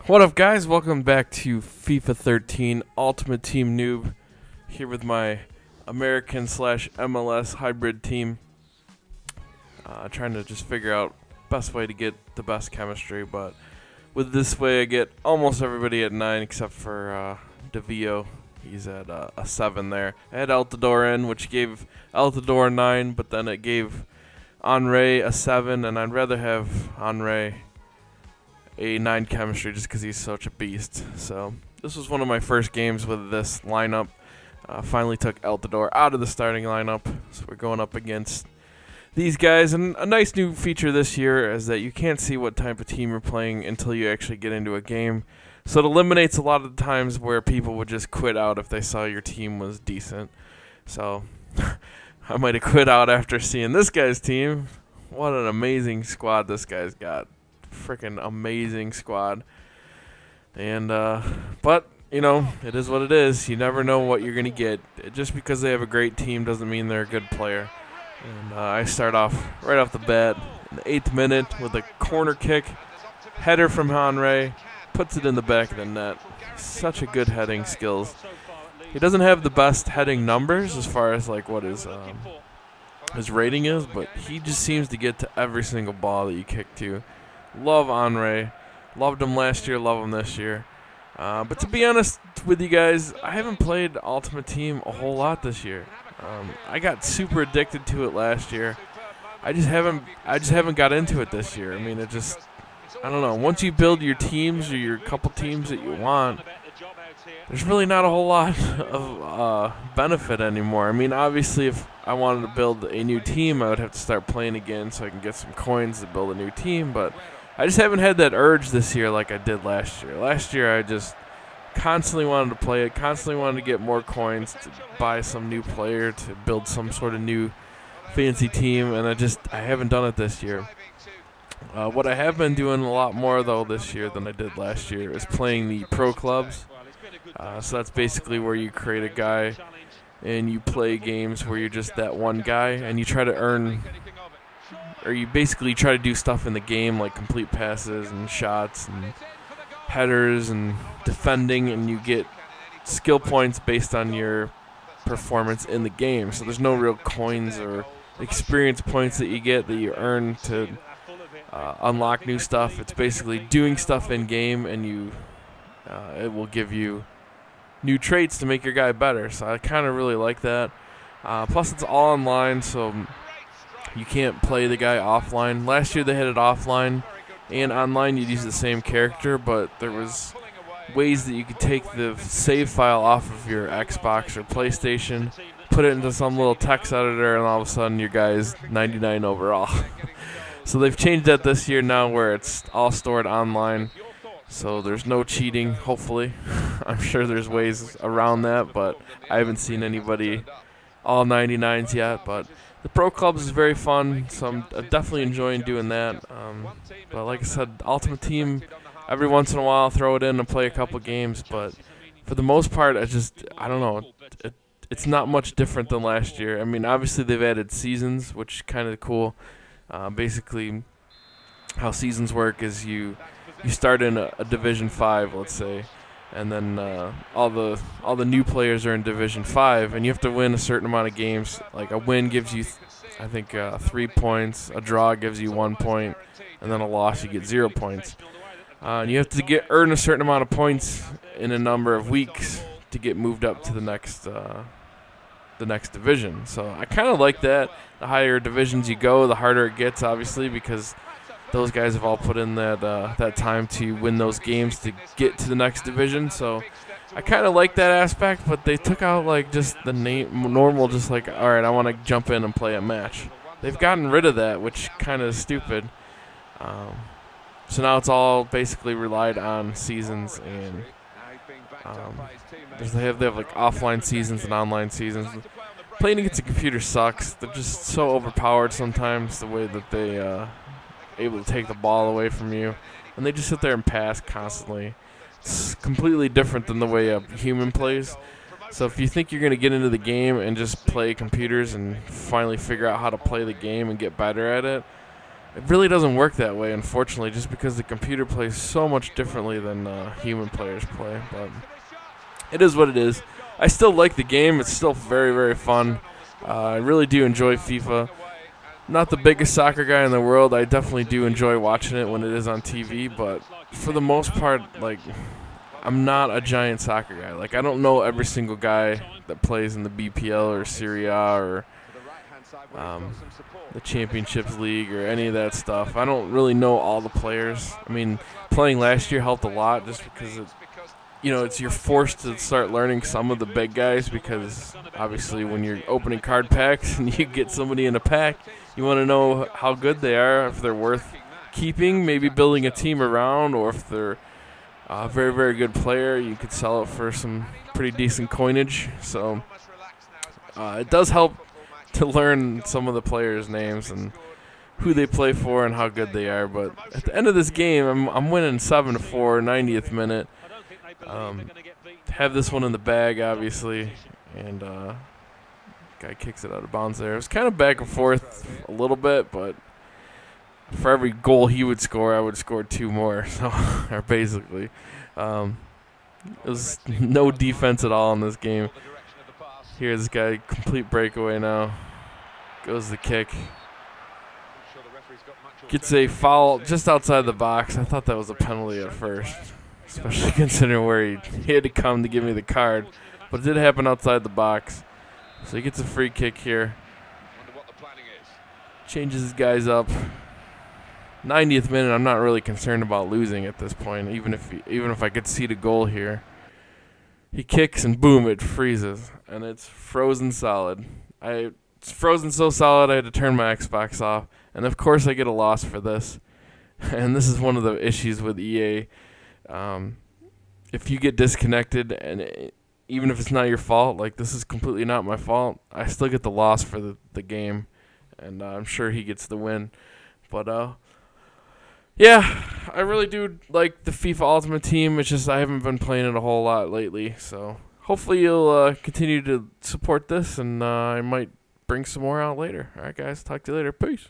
What up, guys? Welcome back to FIFA 13 Ultimate Team Noob. Here with my American slash MLS hybrid team. Trying to just figure out best way to get the best chemistry, but with this way I get almost everybody at 9 except for DeVio. He's at a 7 there. I had Altidore in, which gave Altidore a 9, but then it gave Henry a 7, and I'd rather have Henry a 9 chemistry just because he's such a beast. So this was one of my first games with this lineup. Finally took Altidore out of the starting lineup, so we're going up against these guys. And a nice new feature this year is that you can't see what type of team you're playing until you actually get into a game. So it eliminates a lot of the times where people would just quit out if they saw your team was decent. So I might have quit out after seeing this guy's team. What an amazing squad this guy's got. Freaking amazing squad. And but you know, it is what it is. You never know what you're gonna get. Just because they have a great team doesn't mean they're a good player. And I start off right off the bat in the 8th minute with a corner kick, header from Henry, puts it in the back of the net. Such a good heading skills. He doesn't have the best heading numbers as far as like what his rating is, but he just seems to get to every single ball that you kick to. Love Henry. Loved him last year, love him this year. But to be honest with you guys, I haven't played Ultimate Team a whole lot this year. I got super addicted to it last year. I just haven't got into it this year. I mean, I don't know. Once you build your teams or your couple teams that you want, there's really not a whole lot of benefit anymore. I mean, obviously, if I wanted to build a new team, I would have to start playing again so I can get some coins to build a new team. But I just haven't had that urge this year like I did last year. Last year, I just constantly wanted to play it, constantly wanted to get more coins to buy some new player, to build some sort of new fancy team, and I haven't done it this year. What I have been doing a lot more, though, this year than I did last year is playing the pro clubs. So that's basically where you create a guy and you play games where you're just that one guy and you try to earn, or you basically try to do stuff in the game like complete passes and shots and headers and defending, and you get skill points based on your performance in the game. So there's no real coins or experience points that you get that you earn to unlock new stuff. It's basically doing stuff in game, and it will give you new traits to make your guy better. So I kind of really like that. Plus it's all online, so you can't play the guy offline. Last year they had it offline and online. You'd use the same character, but there was ways that you could take the save file off of your Xbox or PlayStation, put it into some little text editor, and all of a sudden your guy is 99 overall. So they've changed that this year now where it's all stored online. So there's no cheating, hopefully. I'm sure there's ways around that, but I haven't seen anybody all 99s yet. But the Pro Clubs is very fun, so I'm definitely enjoying doing that. But like I said, Ultimate Team, every once in a while I'll throw it in and play a couple games. But for the most part, I don't know. It's not much different than last year. I mean, obviously they've added seasons, which is kind of cool. Basically, how seasons work is you start in a Division 5, let's say, and then all the new players are in Division 5, and you have to win a certain amount of games. Like a win gives you, I think, 3 points. A draw gives you 1 point, and then a loss you get 0 points. And you have to earn a certain amount of points in a number of weeks to get moved up to the next division. So I kind of like that. The higher divisions you go, the harder it gets, obviously, because those guys have all put in that time to win those games to get to the next division. So I kind of like that aspect, but they took out like just the normal, just like, all right, I want to jump in and play a match. They've gotten rid of that, which kind of is stupid. So now it's all basically relied on seasons, and they have like offline seasons and online seasons. Playing against a computer sucks. They're just so overpowered sometimes, the way that they able to take the ball away from you, and they just sit there and pass constantly. It's completely different than the way a human plays. So if you think you're going to get into the game and just play computers and finally figure out how to play the game and get better at it, it really doesn't work that way, unfortunately, just because the computer plays so much differently than human players play. But it is what it is. I still like the game. It's still very, very fun. I really do enjoy FIFA. Not the biggest soccer guy in the world. I definitely do enjoy watching it when it is on TV, but for the most part, like, I'm not a giant soccer guy. Like, I don't know every single guy that plays in the BPL or Serie A or the Championships League or any of that stuff. I don't really know all the players. I mean, playing last year helped a lot just because you're forced to start learning some of the big guys, because obviously when you're opening card packs and you get somebody in a pack, you want to know how good they are, if they're worth keeping, maybe building a team around, or if they're a very, very good player, you could sell it for some pretty decent coinage. So it does help to learn some of the players' names and who they play for and how good they are. But at the end of this game, I'm winning 7-4, 90th minute. Have this one in the bag, obviously, and guy kicks it out of bounds there. It was kind of back and forth a little bit, but for every goal he would score, I would score 2 more. So, or basically, it was no defense at all in this game. Here's this guy, complete breakaway now. Goes the kick. Gets a foul just outside the box. I thought that was a penalty at first, especially considering where he had to come to give me the card. But it did happen outside the box. So he gets a free kick here. Changes his guys up. 90th minute, I'm not really concerned about losing at this point, even if I could see the goal here. He kicks and boom, it freezes, and it's frozen solid. It's frozen so solid I had to turn my Xbox off, and of course I get a loss for this. And this is one of the issues with EA. If you get disconnected, and even if it's not your fault, like this is completely not my fault, I still get the loss for the game, and I'm sure he gets the win. But yeah, I really do like the FIFA Ultimate Team. It's just I haven't been playing it a whole lot lately, so hopefully you'll continue to support this, and I might bring some more out later. All right, guys, talk to you later. Peace.